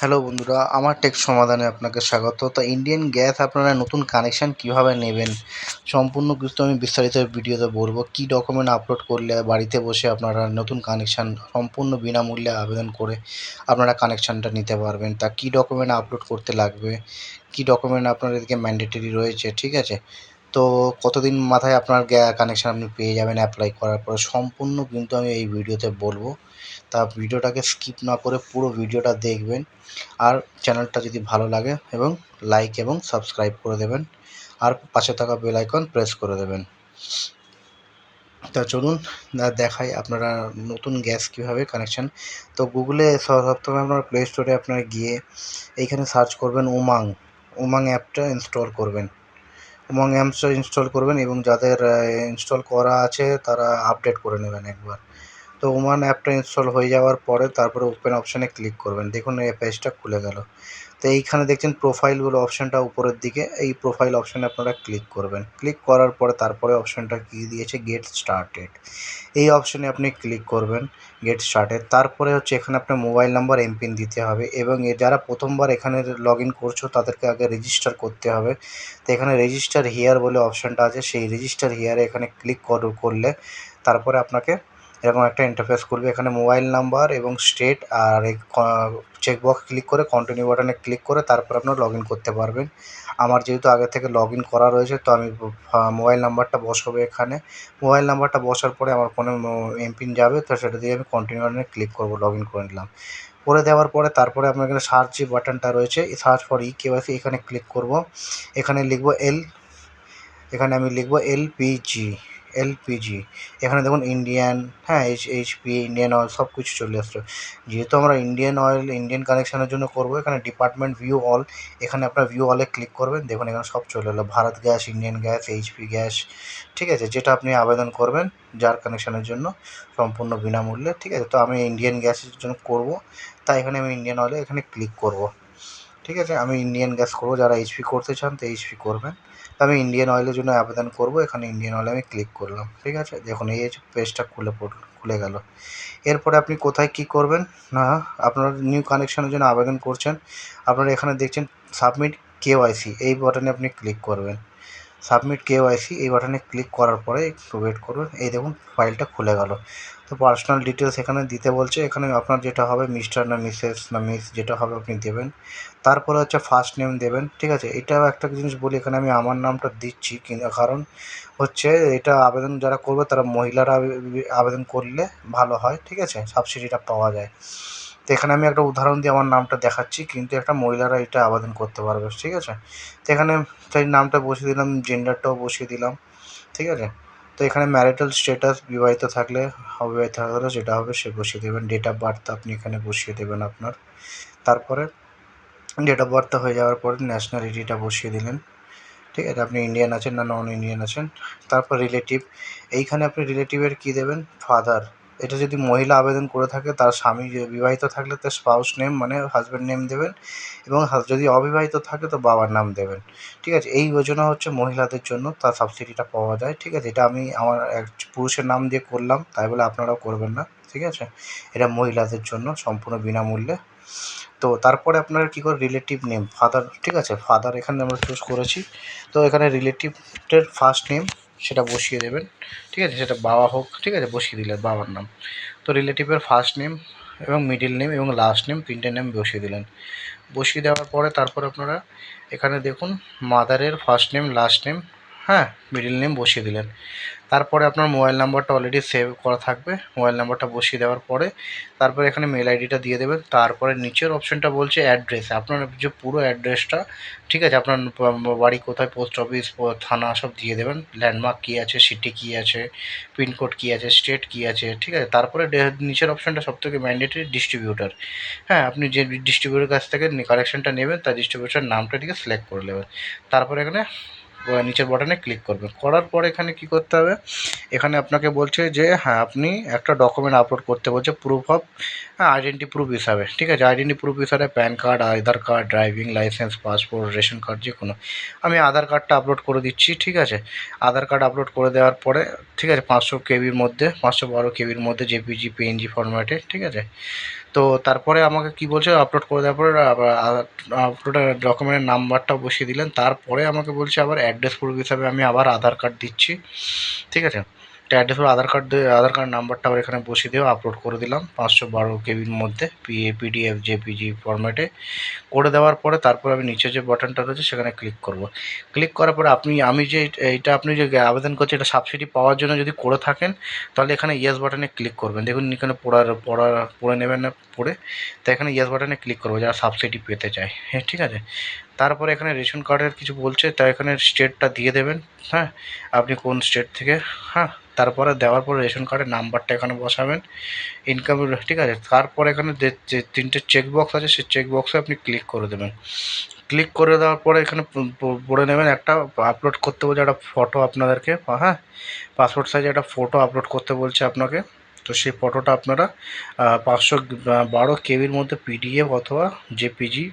Hello বন্ধুরা, আমার take সমাধানে আপনাকে স্বাগত। তো ইন্ডিয়ান গ্যাস আপনারা নতুন কানেকশান কীভাবে নেবেন সম্পূর্ণ কিছু আমি বিস্তারিত ভিডিওতে বলবো। কী ডকুমেন্ট আপলোড করলে বাড়িতে বসে আপনারা নতুন কানেকশান সম্পূর্ণ বিনামূল্যে আবেদন করে আপনারা কানেকশানটা নিতে পারবেন। তা কী ডকুমেন্ট আপলোড করতে লাগবে, কী ডকুমেন্ট আপনাদেরকে ম্যান্ডেটরি রয়েছে, ঠিক আছে? তো কতদিন মাথায় আপনার কানেকশান আপনি পেয়ে যাবেন অ্যাপ্লাই করার পরে, সম্পূর্ণ কিন্তু আমি এই ভিডিওতে বলবো। তা ভিডিওটাকে স্কিপ না করে পুরো ভিডিওটা দেখবেন। আর চ্যানেলটা যদি ভালো লাগে এবং লাইক এবং সাবস্ক্রাইব করে দেবেন, আর পাশে থাকা বেল আইকন প্রেস করে দেবেন। তা চলুন দেখাই আপনারা নতুন গ্যাস কীভাবে কানেকশান। তো গুগলে প্রথমে আপনার প্লে স্টোরে আপনারা গিয়ে এইখানে সার্চ করবেন উমাং অ্যাপটা ইনস্টল করবেন। উমাং অ্যাপসটা ইনস্টল করবেন এবং যাদের ইনস্টল করা আছে তারা আপডেট করে নেবেন একবার। তো উমান অ্যাপটা ইনস্টল হয়ে যাওয়ার পরে তারপরে ওপেন অপশানে ক্লিক করবেন। দেখুন এই পেজটা খুলে গেল। তো এইখানে দেখছেন প্রোফাইল বলে অপশানটা উপরের দিকে, এই প্রোফাইল অপশানে আপনারা ক্লিক করবেন। ক্লিক করার পরে তারপরে অপশানটা কী দিয়েছে, গেট স্টার্টেড। এই অপশানে আপনি ক্লিক করবেন, গেট স্টার্টেড। তারপরে হচ্ছে এখানে আপনার মোবাইল নাম্বার এমপিন দিতে হবে এবং যারা প্রথমবার এখানে লগ ইন করছো তাদেরকে আগে রেজিস্টার করতে হবে। তো এখানে রেজিস্টার হিয়ার বলে অপশানটা আছে, সেই রেজিস্টার হিয়ারে এখানে ক্লিক করলে তারপরে আপনাকে এরকম একটা ইন্টারফেস খুলবে। এখানে মোবাইল নাম্বার এবং স্টেট আর এই চেকবক্স ক্লিক করে কন্টিনিউ বাটনে ক্লিক করে তারপর আপনারা লগ ইন করতে পারবেন। আমার যেহেতু আগে থেকে লগ ইন করা রয়েছে তো আমি মোবাইল নাম্বারটা বসাবো এখানে। মোবাইল নাম্বারটা বসার পরে আমার ফোনে এমপিন যাবে, তো সেটা দিয়ে আমি কন্টিনিউ বাটনে ক্লিক করবো। লগ ইন করে নিলাম। করে দেওয়ার পরে তারপরে আপনার এখানে সার্চ যে বাটনটা রয়েছে, সার্চ ফর ইকেওয়াইসি, এখানে ক্লিক করব। এখানে লিখবো এখানে আমি লিখব এলপিজি। এখানে দেখুন ইন্ডিয়ান, হ্যাঁ, এইচপি, ইন্ডিয়ান অয়েল সব কিছু চলে আসছে। যেহেতু আমরা ইন্ডিয়ান কানেকশানের জন্য করব, এখানে ডিপার্টমেন্ট ভিউ অল, এখানে আপনার ভিউ অলে ক্লিক করবেন। দেখুন এখানে সব চলে এলো, Bharat gas, Indian gas, HP gas, ঠিক আছে? যেটা আপনি আবেদন করবেন যার কানেকশানের জন্য সম্পূর্ণ বিনামূল্যে, ঠিক আছে? তো আমি ইন্ডিয়ান গ্যাসের জন্য করব, তাই এখানে আমি ইন্ডিয়ান অয়েলে এখানে ক্লিক করব, ঠিক আছে? আমি ইন্ডিয়ান গ্যাস করব, যারা এইচপি করতে চান তো এইচপি করবেন। তো আমি ইন্ডিয়ান অয়েলের জন্য আবেদন করব, এখানে ইন্ডিয়ান অয়েলে আমি ক্লিক করলাম, ঠিক আছে? দেখুন এই পেজটা খুলে গেল। এরপরে আপনি কোথায় কী করবেন না, আপনার নিউ কানেকশানের জন্য আবেদন করছেন, আপনারা এখানে দেখছেন সাবমিট কেওয়াইসি, এই বাটনে আপনি ক্লিক করবেন। সাবমিট কেওয়াইসি এই বাটনে ক্লিক করার পরে একটু ওয়েট করবেন। এই দেখুন ফাইলটা খুলে গেল। তো পার্সোনাল ডিটেলস এখানে দিতে বলছে, এখানে আপনার যেটা হবে মিস্টার না মিসেস না মিস যেটা হবে আপনি দেবেন। তারপরে হচ্ছে ফার্স্ট নেম দেবেন, ঠিক আছে? এটাও একটা জিনিস বলি, এখানে আমি আমার নামটা দিচ্ছি কারণ হচ্ছে এটা আবেদন যারা করবে তারা মহিলারা আবেদন করলে ভালো হয়, ঠিক আছে? সাবসিডিটা পাওয়া যায়। তো এখানে আমি একটা উদাহরণ দিয়ে আমার নামটা দেখাচ্ছি, কিন্তু একটা মহিলারা এটা আবেদন করতে পারবে, ঠিক আছে? তো এখানে সেই নামটা বসিয়ে দিলাম, জেন্ডারটাও বসিয়ে দিলাম, ঠিক আছে? তো এখানে ম্যারিটাল স্ট্যাটাস, বিবাহিত থাকলে, অবিবাহিত থাকলে যেটা হবে সে বসিয়ে দেবেন। ডেট অফ বার্থ আপনি এখানে বসিয়ে দেবেন আপনার। তারপরে ডেট অফ বার্থ হয়ে যাওয়ার পরে ন্যাশনালিটিটা বসিয়ে দিলেন, ঠিক আছে? আপনি ইন্ডিয়ান আছেন না নন ইন্ডিয়ান আছেন। তারপর রিলেটিভ, এইখানে আপনি রিলেটিভের কী দেবেন, ফাদার। এটা যদি মহিলা আবেদন করে থাকে, তার স্বামী বিবাহিত থাকলে তার স্পাউস নেম মানে হাজব্যান্ড নেম দেবেন, এবং যদি অবিবাহিত থাকে তো বাবার নাম দেবেন, ঠিক আছে? এই যোজনা হচ্ছে মহিলাদের জন্য, তার সাবসিডিটা পাওয়া যায়, ঠিক আছে? এটা আমি আমার এক পুরুষের নাম দিয়ে করলাম, তাই বলে আপনারাও করবেন না, ঠিক আছে? এটা মহিলাদের জন্য সম্পূর্ণ বিনামূল্যে। তো তারপরে আপনারা কী করে রিলেটিভ নেম ফাদার, ঠিক আছে? ফাদার এখানে আমরা চুজ করেছি। তো এখানে রিলেটিভের ফার্স্ট নেম সেটা বসিয়ে দেবেন, ঠিক আছে? সেটা বাবা হোক, ঠিক আছে? বসিয়ে দিলেন বাবার নাম। তো রিলেটিভের ফার্স্ট নেম এবং মিডিল নেম এবং লাস্ট নেম, তিনটে নেম বসিয়ে দিলেন। বসিয়ে দেওয়ার পরে তারপর আপনারা এখানে দেখুন মাদারের ফার্স্ট নেম, লাস্ট নেম, হ্যাঁ, মিডিল নেম বসিয়ে দিলেন। তারপরে আপনার মোবাইল নাম্বারটা অলরেডি সেভ করা থাকবে, মোবাইল নাম্বারটা বসিয়ে দেওয়ার পরে তারপরে এখানে মেল আইডিটা দিয়ে দেবেন। তারপরে নিচের অপশানটা বলছে অ্যাড্রেস, আপনার যে পুরো অ্যাড্রেসটা, ঠিক আছে? আপনার বাড়ি কোথায়, পোস্ট অফিস, থানা সব দিয়ে দেবেন। ল্যান্ডমার্ক কী আছে, সিটি কী আছে, পিনকোড কী আছে, স্টেট কী আছে, ঠিক আছে? তারপরে নিচের অপশানটা সবথেকে ম্যান্ডেটরি, ডিস্ট্রিবিউটার। হ্যাঁ, আপনি যে ডিস্ট্রিবিউটারের কাছ থেকে কানেকশানটা নেবেন তার ডিস্ট্রিবিউটার নামটা দিকে সিলেক্ট করে নেবেন। তারপরে এখানে নিচের বাটনে ক্লিক করবেন। করার পর এখানে কী করতে হবে, এখানে আপনাকে বলছে যে হ্যাঁ আপনি একটা ডকুমেন্ট আপলোড করতে বলছে, প্রুফ অফ আইডেন্টি প্রুফ হিসাবে, ঠিক আছে? আইডেন্টি প্রুফ হিসাবে PAN card, Aadhaar card, driving licence, passport, ration card, যে কোনো। আমি আধার কার্ডটা আপলোড করে দিচ্ছি, ঠিক আছে? আধার কার্ড আপলোড করে দেওয়ার পরে, ঠিক আছে, 500 কেবির মধ্যে, 512 কেবির মধ্যে, জেপিজি পিএনজি ফরম্যাটে, ঠিক আছে? তো তো তারপরে আমাকে কি বলছে, আপলোড করে দেওয়ার পরে আপলোড ডকুমেন্টের নাম্বারটা বসিয়ে দিলেন। তারপরে আমাকে বলছে আবার অ্যাড্রেস প্রুফ হিসাবে আমি আবার আধার কার্ড দিচ্ছি, ঠিক আছে। তো অ্যাড্রেস প্রুফ আধার কার্ড নাম্বারটা আবার এখানে বসিয়ে দিয়ে আপলোড করে দিলাম 512 কেবির মধ্যে পিডিএফ জেপিজি ফরম্যাটে করে দেওয়ার পরে তারপর আমি নিচে যে বাটনটা রয়েছে সেখানে ক্লিক করব। ক্লিক করার পরে আমি যে এইটা আপনি যে আবেদন করছেন এটা সাবসিডি পাওয়ার জন্য যদি করে থাকেন তাহলে এখানে ইয়েস বাটনে ক্লিক করবেন। দেখুন এখানে পড়ে নেবেন না পড়ে, তো এখানে ইয়েস বাটনে ক্লিক করবো যারা সাবসিডি পেতে চায়। হ্যাঁ, ঠিক আছে। তারপরে এখানে রেশন কার্ডের কিছু বলছে, তাই এখানে স্টেটটা দিয়ে দেবেন। হ্যাঁ, আপনি কোন স্টেট থেকে। হ্যাঁ, তারপরে দেওয়ার পরে রেশন কার্ডের নাম্বারটা এখানে বসাবেন, ইনকাম, ঠিক আছে। তারপরে এখানে যে 3টে চেক বক্স আছে সেই চেক বক্সে আপনি ক্লিক করে দেবেন। ক্লিক করে দেওয়ার পরে এখানে পড়ে নেবেন একটা আপলোড করতে বলছে একটা ফটো আপনাদেরকে। হ্যাঁ, পাসপোর্ট সাইজে একটা ফটো আপলোড করতে বলছে আপনাকে। তো সেই ফটোটা আপনারা 512 কেবির মধ্যে পিডিএফ অথবা জেপিজি,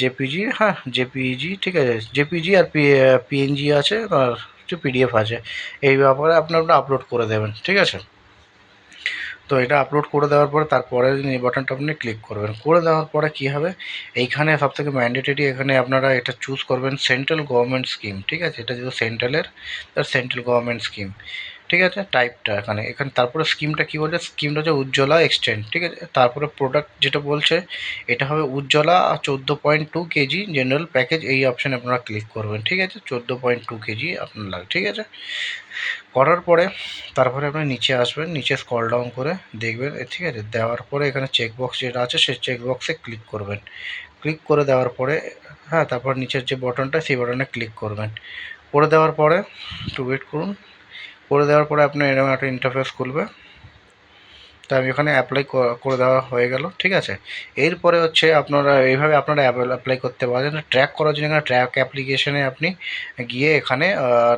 জেপিজি, হ্যাঁ জেপিজি, ঠিক আছে। জেপিজি আর পিএনজি আছে আর পিডিএফ আছে, এই ব্যাপারে আপনারা আপলোড করে দেবেন, ঠিক আছে। তো এটা আপলোড করে দেওয়ার পরে তারপরে এই বাটনটা আপনি ক্লিক করবেন। করে দেওয়ার পরে কী হবে, এইখানে সবথেকে ম্যান্ডেটরি এখানে আপনারা এটা চুজ করবেন সেন্ট্রাল গভর্নমেন্ট স্কিম, ঠিক আছে। এটা যেহেতু সেন্ট্রালের, তার সেন্ট্রাল গভর্নমেন্ট স্কিম, ঠিক আছে। টাইপটা এখানে তারপরে স্কিমটা কী বলছে, স্কিমটা হচ্ছে উজ্জ্বলা এক্সটেন্ড, ঠিক আছে। তারপরে প্রোডাক্ট যেটা বলছে এটা হবে উজ্জ্বলা 14.2 কেজি জেনারেল প্যাকেজ, এই অপশানে আপনারা ক্লিক করবেন, ঠিক আছে। 14.2 কেজি আপনার লাগে, ঠিক আছে। করার পরে তারপরে আপনি নিচে আসবেন, নিচে স্ক্রল ডাউন করে দেখবেন, ঠিক আছে। দেওয়ার পরে এখানে চেকবক্স যেটা আছে সেই চেকবক্সে ক্লিক করবেন। ক্লিক করে দেওয়ার পরে হ্যাঁ, তারপর নিচের যে বাটনটা সেই বাটনে ক্লিক করবেন। করে দেওয়ার পরে একটু ওয়েট করুন। করে দেওয়ার পরে আপনার এরকম একটা ইন্টারফেস খুলবে। তো আমি এখানে অ্যাপ্লাই করে দেওয়া হয়ে গেল, ঠিক আছে। এরপরে হচ্ছে আপনারা এইভাবে আপনারা অ্যাপ্লাই করতে পারেন। ট্র্যাক করার জন্য এখানে ট্র্যাক অ্যাপ্লিকেশনে আপনি গিয়ে এখানে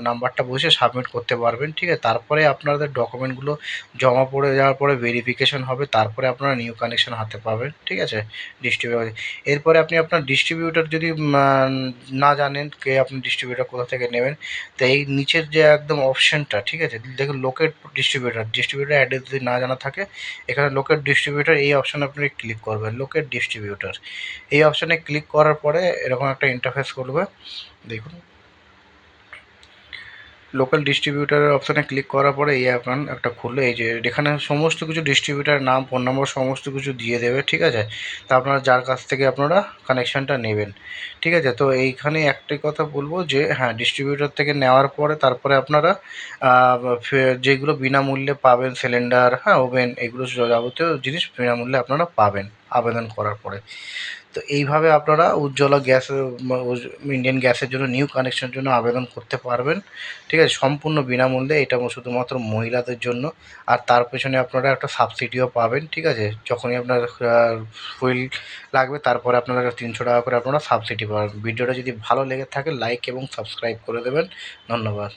নাম্বারটা বসে সাবমিট করতে পারবেন, ঠিক আছে। তারপরে আপনাদের ডকুমেন্টগুলো জমা পড়ে যাওয়ার পরে ভেরিফিকেশন হবে, তারপরে আপনারা নিউ কানেকশন হাতে পাবেন, ঠিক আছে, ডিস্ট্রিবিউটার। এরপরে আপনি আপনার ডিস্ট্রিবিউটার যদি না জানেন কে আপনি ডিস্ট্রিবিউটার কোথা থেকে নেবেন, তো এই নিচের যে একদম অপশানটা, ঠিক আছে, দেখুন লোকেট ডিস্ট্রিবিউটার অ্যাড্রেস যদি না জানা থাকে এখানে লোকেট ডিস্ট্রিবিউটার এই অপশানে আপনি ক্লিক করবেন, লোকেট ডিস্ট্রিবিউটার এই অপশানে ক্লিক করার পরে এরকম একটা ইন্টারফেস করবে। দেখুন লোকাল ডিস্ট্রিবিউটারের অপশানে ক্লিক করার পরে এই এখন একটা খুললে এই যে এখানে সমস্ত কিছু ডিস্ট্রিবিউটারের নাম, ফোন নম্বর সমস্ত কিছু দিয়ে দেবে, ঠিক আছে। তা আপনারা যার কাছ থেকে আপনারা কানেকশানটা নেবেন, ঠিক আছে। তো এইখানে একটাই কথা বলবো যে হ্যাঁ, ডিস্ট্রিবিউটার থেকে নেওয়ার পরে তারপরে আপনারা যেগুলো বিনামূল্যে পাবেন সিলিন্ডার, হ্যাঁ ওভেন, এগুলো যাবতীয় জিনিস বিনামূল্যে আপনারা পাবেন আবেদন করার পরে। তো এইভাবে আপনারা উজ্জ্বলা গ্যাস, ইন্ডিয়ান গ্যাসের জন্য নিউ কানেকশনের জন্য আবেদন করতে পারবেন, ঠিক আছে, সম্পূর্ণ বিনামূল্যে। এটা শুধুমাত্র মহিলাদের জন্য। আর তার পেছনে আপনারা একটা সাবসিডিও পাবেন, ঠিক আছে। যখনই আপনার ফুয়েল লাগবে তারপরে আপনারা 300 টাকা করে আপনারা সাবসিডি পাবেন। ভিডিওটা যদি ভালো লেগে থাকে লাইক এবং সাবস্ক্রাইব করে দেবেন। ধন্যবাদ।